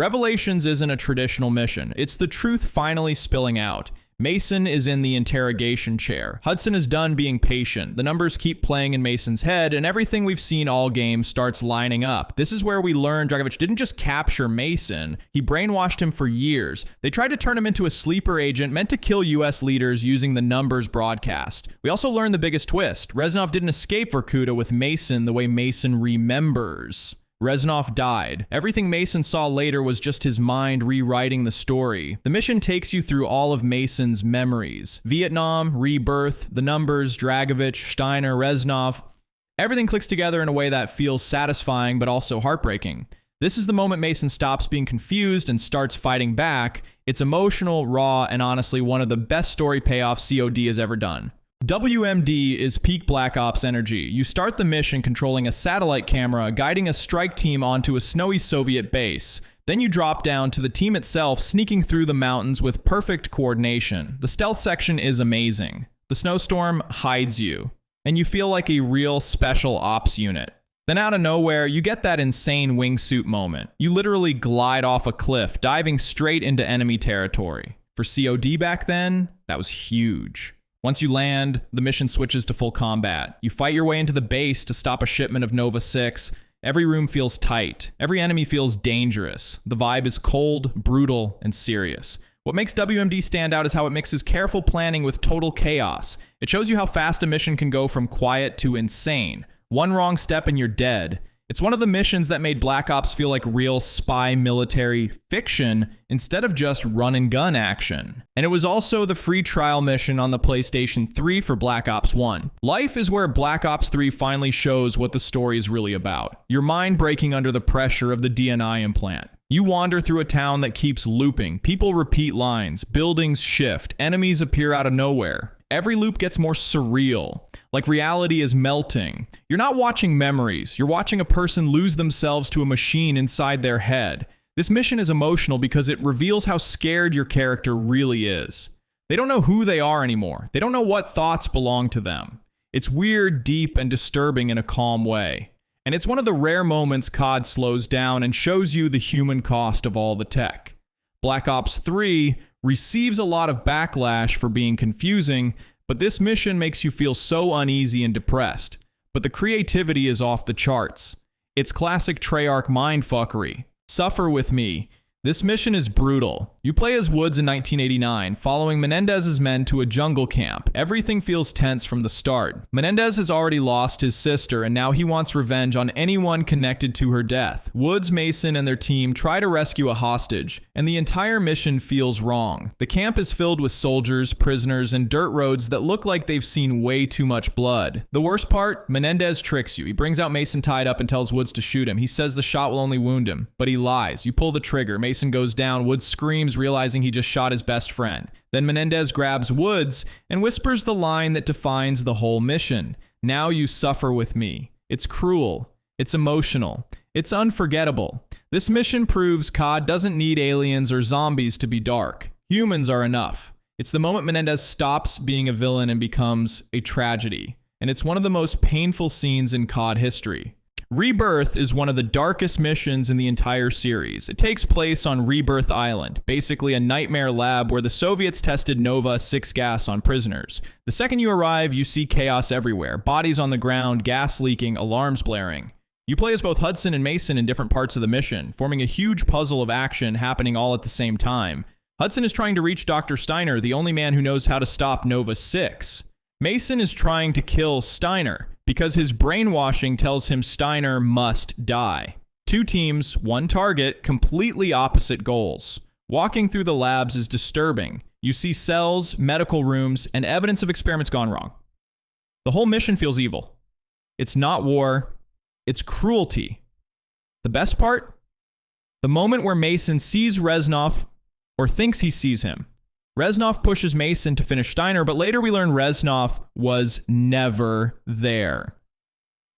Revelations isn't a traditional mission. It's the truth finally spilling out. Mason is in the interrogation chair. Hudson is done being patient. The numbers keep playing in Mason's head, and everything we've seen all game starts lining up. This is where we learn Dragovich didn't just capture Mason, he brainwashed him for years. They tried to turn him into a sleeper agent meant to kill US leaders using the numbers broadcast. We also learn the biggest twist. Reznov didn't escape Vorkuta with Mason the way Mason remembers. Reznov died. Everything Mason saw later was just his mind rewriting the story. The mission takes you through all of Mason's memories. Vietnam, Rebirth, the numbers, Dragovich, Steiner, Reznov. Everything clicks together in a way that feels satisfying but also heartbreaking. This is the moment Mason stops being confused and starts fighting back. It's emotional, raw, and honestly one of the best story payoffs COD has ever done. WMD is peak Black Ops energy. You start the mission controlling a satellite camera, guiding a strike team onto a snowy Soviet base. Then you drop down to the team itself, sneaking through the mountains with perfect coordination. The stealth section is amazing. The snowstorm hides you, and you feel like a real special ops unit. Then out of nowhere, you get that insane wingsuit moment. You literally glide off a cliff, diving straight into enemy territory. For COD back then, that was huge. Once you land, the mission switches to full combat. You fight your way into the base to stop a shipment of Nova 6. Every room feels tight. Every enemy feels dangerous. The vibe is cold, brutal, and serious. What makes WMD stand out is how it mixes careful planning with total chaos. It shows you how fast a mission can go from quiet to insane. One wrong step and you're dead. It's one of the missions that made Black Ops feel like real spy military fiction instead of just run-and-gun action. And it was also the free trial mission on the PlayStation 3 for Black Ops 1. Life is where Black Ops 3 finally shows what the story is really about. Your mind breaking under the pressure of the DNI implant. You wander through a town that keeps looping. People repeat lines. Buildings shift. Enemies appear out of nowhere. Every loop gets more surreal, like reality is melting. You're not watching memories. You're watching a person lose themselves to a machine inside their head. This mission is emotional because it reveals how scared your character really is. They don't know who they are anymore. They don't know what thoughts belong to them. It's weird, deep, and disturbing in a calm way. And it's one of the rare moments COD slows down and shows you the human cost of all the tech. Black Ops 3 receives a lot of backlash for being confusing, but this mission makes you feel so uneasy and depressed. But the creativity is off the charts. It's classic Treyarch mindfuckery. Suffer with me. This mission is brutal. You play as Woods in 1989, following Menendez's men to a jungle camp. Everything feels tense from the start. Menendez has already lost his sister, and now he wants revenge on anyone connected to her death. Woods, Mason, and their team try to rescue a hostage, and the entire mission feels wrong. The camp is filled with soldiers, prisoners, and dirt roads that look like they've seen way too much blood. The worst part? Menendez tricks you. He brings out Mason tied up and tells Woods to shoot him. He says the shot will only wound him, but he lies. You pull the trigger. Mason goes down. Woods screams, realizing he just shot his best friend. Then Menendez grabs Woods and whispers the line that defines the whole mission. Now you suffer with me. It's cruel. It's emotional. It's unforgettable. This mission proves COD doesn't need aliens or zombies to be dark. Humans are enough. It's the moment Menendez stops being a villain and becomes a tragedy. And it's one of the most painful scenes in COD history. Rebirth is one of the darkest missions in the entire series. It takes place on Rebirth Island, basically a nightmare lab where the Soviets tested Nova 6 gas on prisoners. The second you arrive, you see chaos everywhere. Bodies on the ground, gas leaking, alarms blaring. You play as both Hudson and Mason in different parts of the mission, forming a huge puzzle of action happening all at the same time. Hudson is trying to reach Dr. Steiner, the only man who knows how to stop Nova 6. Mason is trying to kill Steiner, because his brainwashing tells him Steiner must die. Two teams, one target, completely opposite goals. Walking through the labs is disturbing. You see cells, medical rooms, and evidence of experiments gone wrong. The whole mission feels evil. It's not war, it's cruelty. The best part? The moment where Mason sees Reznov, or thinks he sees him. Reznov pushes Mason to finish Steiner, but later we learn Reznov was never there.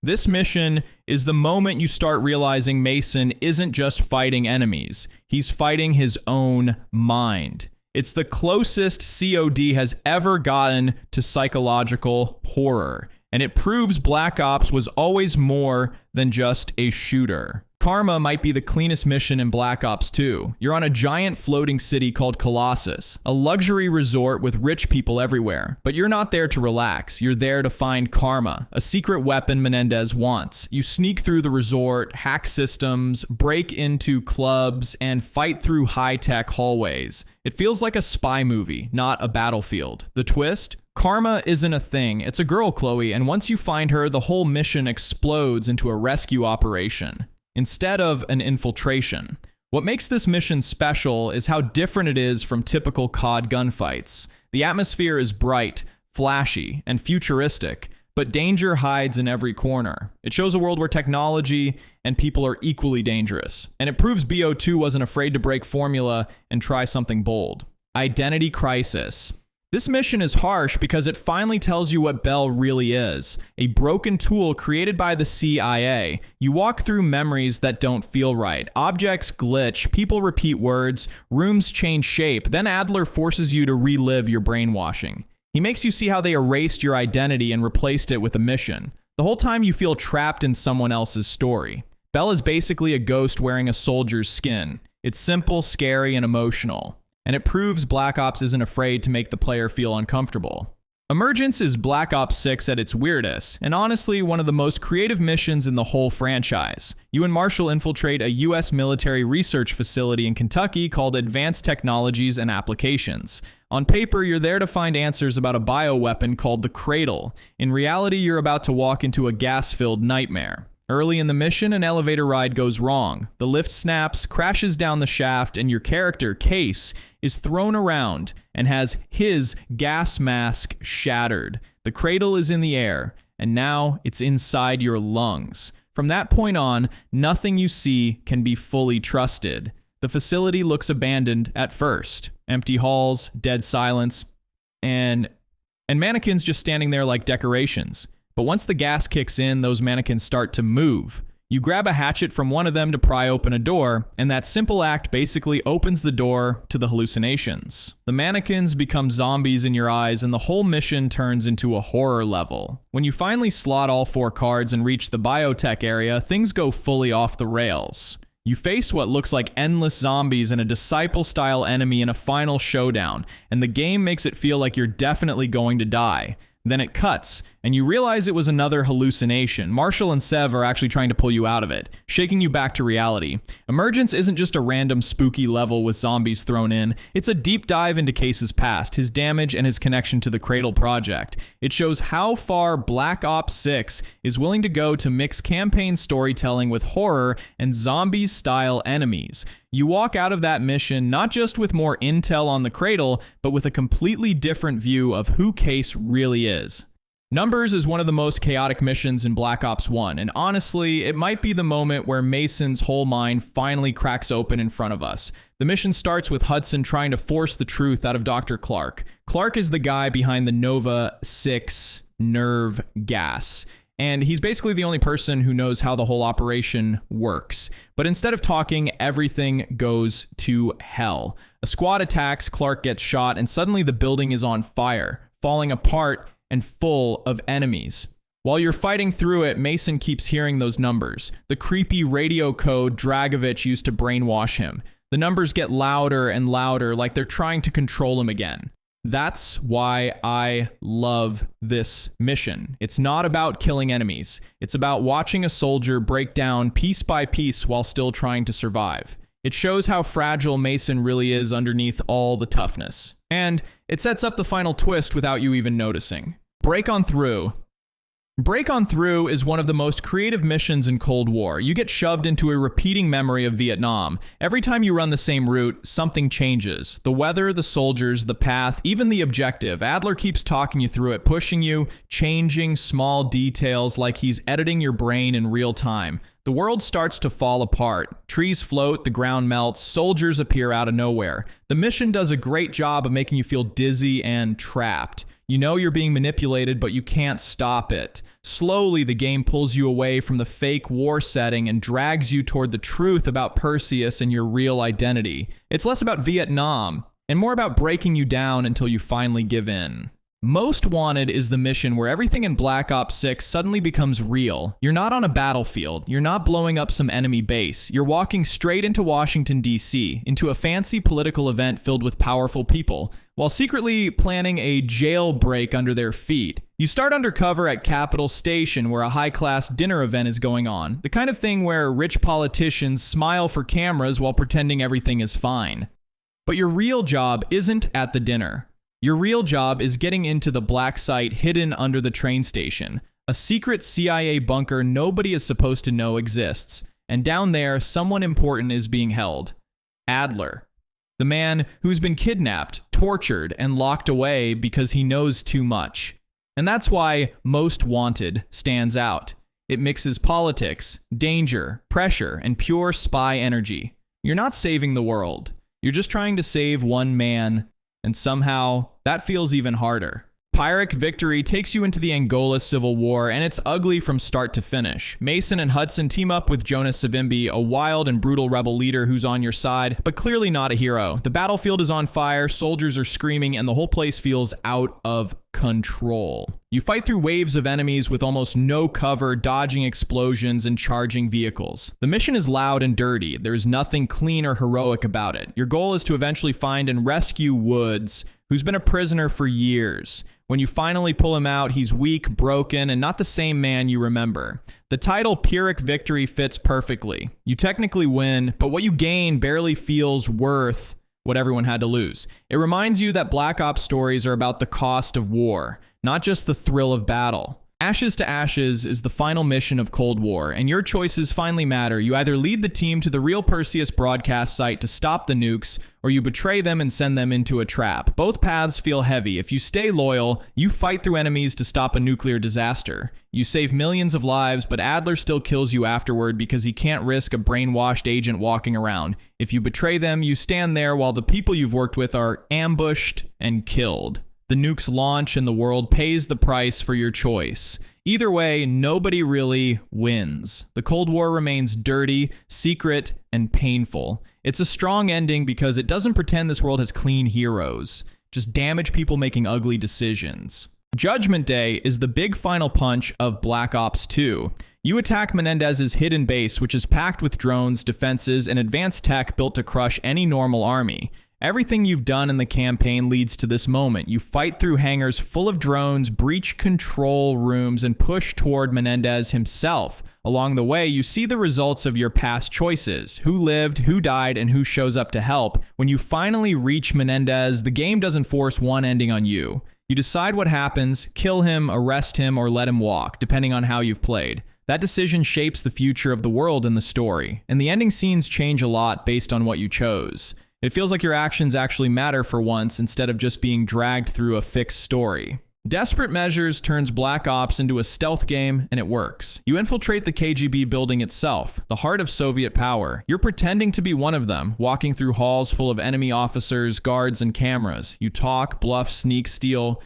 This mission is the moment you start realizing Mason isn't just fighting enemies. He's fighting his own mind. It's the closest COD has ever gotten to psychological horror, and it proves Black Ops was always more than just a shooter. Karma might be the cleanest mission in Black Ops 2. You're on a giant floating city called Colossus, a luxury resort with rich people everywhere. But you're not there to relax. You're there to find Karma, a secret weapon Menendez wants. You sneak through the resort, hack systems, break into clubs, and fight through high-tech hallways. It feels like a spy movie, not a battlefield. The twist? Karma isn't a thing. It's a girl, Chloe, and once you find her, the whole mission explodes into a rescue operation instead of an infiltration. What makes this mission special is how different it is from typical COD gunfights. The atmosphere is bright, flashy, and futuristic, but danger hides in every corner. It shows a world where technology and people are equally dangerous, and it proves BO2 wasn't afraid to break formula and try something bold. Identity crisis. This mission is harsh because it finally tells you what Bell really is, a broken tool created by the CIA. You walk through memories that don't feel right. Objects glitch, people repeat words, rooms change shape, then Adler forces you to relive your brainwashing. He makes you see how they erased your identity and replaced it with a mission. The whole time you feel trapped in someone else's story. Bell is basically a ghost wearing a soldier's skin. It's simple, scary, and emotional. And it proves Black Ops isn't afraid to make the player feel uncomfortable. Emergence is Black Ops 6 at its weirdest, and honestly one of the most creative missions in the whole franchise. You and Marshall infiltrate a US military research facility in Kentucky called Advanced Technologies and Applications. On paper, you're there to find answers about a bioweapon called the Cradle. In reality, you're about to walk into a gas-filled nightmare. Early in the mission, an elevator ride goes wrong. The lift snaps, crashes down the shaft, and your character, Case, is thrown around and has his gas mask shattered. The cradle is in the air, and now it's inside your lungs. From that point on, nothing you see can be fully trusted. The facility looks abandoned at first. Empty halls, dead silence, and mannequins just standing there like decorations. But once the gas kicks in, those mannequins start to move. You grab a hatchet from one of them to pry open a door, and that simple act basically opens the door to the hallucinations. The mannequins become zombies in your eyes, and the whole mission turns into a horror level. When you finally slot all 4 cards and reach the biotech area, things go fully off the rails. You face what looks like endless zombies and a disciple-style enemy in a final showdown, and the game makes it feel like you're definitely going to die. Then it cuts, and you realize it was another hallucination. Marshall and Sev are actually trying to pull you out of it, shaking you back to reality. Emergence isn't just a random spooky level with zombies thrown in. It's a deep dive into Case's past, his damage, and his connection to the Cradle Project. It shows how far Black Ops 6 is willing to go to mix campaign storytelling with horror and zombie-style enemies. You walk out of that mission not just with more intel on the Cradle, but with a completely different view of who Case really is. Numbers is one of the most chaotic missions in Black Ops 1, and honestly, it might be the moment where Mason's whole mind finally cracks open in front of us. The mission starts with Hudson trying to force the truth out of Dr. Clark. Clark is the guy behind the Nova 6 nerve gas. And he's basically the only person who knows how the whole operation works. But instead of talking, everything goes to hell. A squad attacks, Clark gets shot, and suddenly the building is on fire, falling apart and full of enemies. While you're fighting through it, Mason keeps hearing those numbers. The creepy radio code Dragovich used to brainwash him. The numbers get louder and louder, like they're trying to control him again. That's why I love this mission. It's not about killing enemies. It's about watching a soldier break down piece by piece while still trying to survive. It shows how fragile Mason really is underneath all the toughness. And it sets up the final twist without you even noticing. Break on Through. Break on Through is one of the most creative missions in Cold War. You get shoved into a repeating memory of Vietnam. Every time you run the same route, something changes. The weather, the soldiers, the path, even the objective. Adler keeps talking you through it, pushing you, changing small details like he's editing your brain in real time. The world starts to fall apart. Trees float, the ground melts, soldiers appear out of nowhere. The mission does a great job of making you feel dizzy and trapped. You know you're being manipulated, but you can't stop it. Slowly, the game pulls you away from the fake war setting and drags you toward the truth about Perseus and your real identity. It's less about Vietnam and more about breaking you down until you finally give in. Most Wanted is the mission where everything in Black Ops 6 suddenly becomes real. You're not on a battlefield. You're not blowing up some enemy base. You're walking straight into Washington, D.C., into a fancy political event filled with powerful people, while secretly planning a jailbreak under their feet. You start undercover at Capitol Station, where a high-class dinner event is going on, the kind of thing where rich politicians smile for cameras while pretending everything is fine. But your real job isn't at the dinner. Your real job is getting into the black site hidden under the train station, a secret CIA bunker nobody is supposed to know exists, and down there, someone important is being held. Adler. The man who's been kidnapped, tortured, and locked away because he knows too much. And that's why Most Wanted stands out. It mixes politics, danger, pressure, and pure spy energy. You're not saving the world. You're just trying to save one man, and somehow that feels even harder. Pyrrhic Victory takes you into the Angola Civil War, and it's ugly from start to finish. Mason and Hudson team up with Jonas Savimbi, a wild and brutal rebel leader who's on your side, but clearly not a hero. The battlefield is on fire, soldiers are screaming, and the whole place feels out of control. You fight through waves of enemies with almost no cover, dodging explosions and charging vehicles. The mission is loud and dirty. There's nothing clean or heroic about it. Your goal is to eventually find and rescue Woods, who's been a prisoner for years. When you finally pull him out, he's weak, broken, and not the same man you remember. The title Pyrrhic Victory fits perfectly. You technically win, but what you gain barely feels worth what everyone had to lose. It reminds you that Black Ops stories are about the cost of war, not just the thrill of battle. Ashes to Ashes is the final mission of Cold War, and your choices finally matter. You either lead the team to the real Perseus broadcast site to stop the nukes, or you betray them and send them into a trap. Both paths feel heavy. If you stay loyal, you fight through enemies to stop a nuclear disaster. You save millions of lives, but Adler still kills you afterward because he can't risk a brainwashed agent walking around. If you betray them, you stand there while the people you've worked with are ambushed and killed. The nukes launch and the world pays the price for your choice. Either way, nobody really wins. The Cold War remains dirty, secret, and painful. It's a strong ending because it doesn't pretend this world has clean heroes, just damaged people making ugly decisions. Judgment Day is the big final punch of Black Ops 2. You attack Menendez's hidden base, which is packed with drones, defenses, and advanced tech built to crush any normal army. Everything you've done in the campaign leads to this moment. You fight through hangars full of drones, breach control rooms, and push toward Menendez himself. Along the way, you see the results of your past choices. Who lived, who died, and who shows up to help. When you finally reach Menendez, the game doesn't force one ending on you. You decide what happens, kill him, arrest him, or let him walk, depending on how you've played. That decision shapes the future of the world and the story, and the ending scenes change a lot based on what you chose. It feels like your actions actually matter for once instead of just being dragged through a fixed story. Desperate Measures turns Black Ops into a stealth game, and it works. You infiltrate the KGB building itself, the heart of Soviet power. You're pretending to be one of them, walking through halls full of enemy officers, guards, and cameras. You talk, bluff, sneak, steal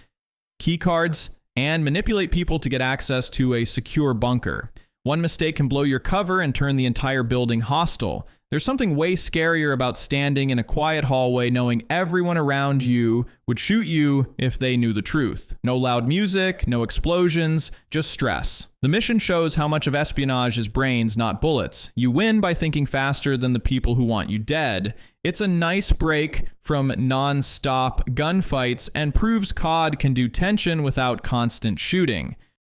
keycards, and manipulate people to get access to a secure bunker. One mistake can blow your cover and turn the entire building hostile. There's something way scarier about standing in a quiet hallway knowing everyone around you would shoot you if they knew the truth. No loud music, no explosions, just stress. The mission shows how much of espionage is brains, not bullets. You win by thinking faster than the people who want you dead. It's a nice break from non-stop gunfights and proves COD can do tension without constant shooting.